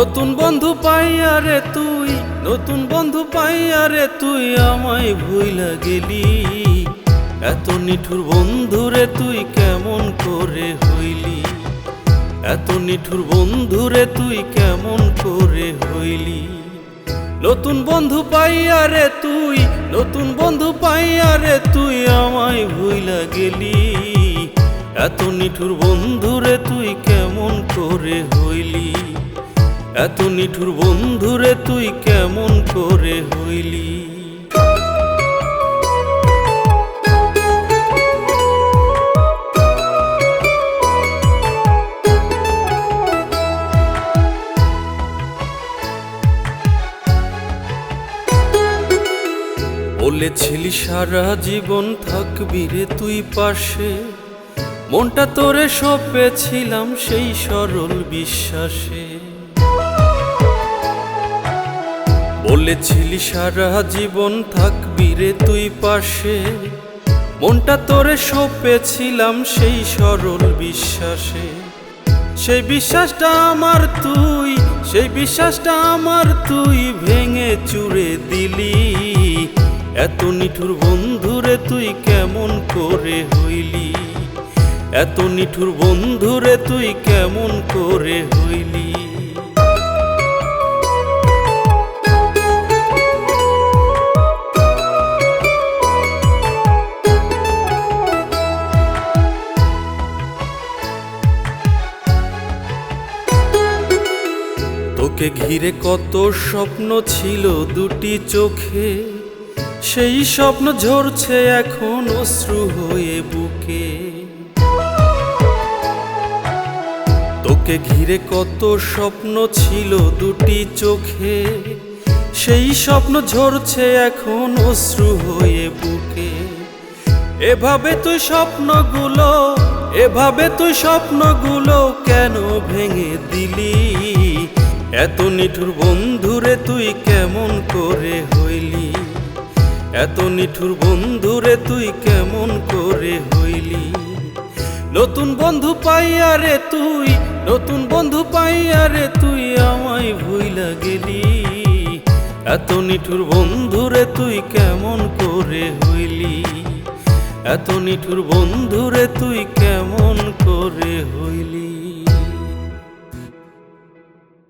নতুন বন্ধু পাইয়া রে তুই, নতুন বন্ধু পাইয়া রে তুই আমায় ভুইলা গেলি। এত নিঠুর বন্ধু রে তুই কেমন করে হইলি, এত নিঠুর বন্ধু রে তুই কেমন করে হইলি। নতুন বন্ধু পাইয়া রে তুই, নতুন বন্ধু পাইয়া রে তুই আমায় ভুইলা গেলি। এত নিঠুর বন্ধু রে তুই কেমন করে হইলি, এত নিঠুর বন্ধু রে তুই কেমন করে হইলি। বলেছিলি সারা জীবন থাকবি রে তুই পাশে, মনটা তোরে সঁপেছিলাম সেই সরল বিশ্বাসে। বলেছিলি সারা জীবন থাকবি রে তুই পাশে, মনটা তোরে সঁপেছিলাম সেই সরল বিশ্বাসে। সেই বিশ্বাসটা আমার তুই, সেই বিশ্বাসটা আমার তুই ভেঙে চুরে দিলি। এত নিঠুর বন্ধু রে তুই কেমন করে হইলি, এত নিঠুর বন্ধু রে তুই কেমন করে হইলি। তোকে ঘিরে কত স্বপ্ন ছিল দুটি চোখে, সেই স্বপ্ন ঝরছে এখন অশ্রু হয়ে বুকে। তোকে ঘিরে কত স্বপ্ন ছিল দুটি চোখে, সেই স্বপ্ন ঝরছে এখন অশ্রু হয়ে বুকে। এভাবে তুই স্বপ্নগুলো, এভাবে তুই স্বপ্নগুলো কেন ভেঙে দিলি। এত নিঠুর বন্ধু রে তুই কেমন করে হইলি, এত নিঠুর বন্ধু রে তুই কেমন করে হইলি। নতুন বন্ধু পাইয়া রে তুই, নতুন বন্ধু পাইয়া রে তুই আমায় ভুইলা গেলি। এত নিঠুর বন্ধু রে তুই কেমন করে হইলি, এত নিঠুর বন্ধু রে তুই কেমন করে হইলি।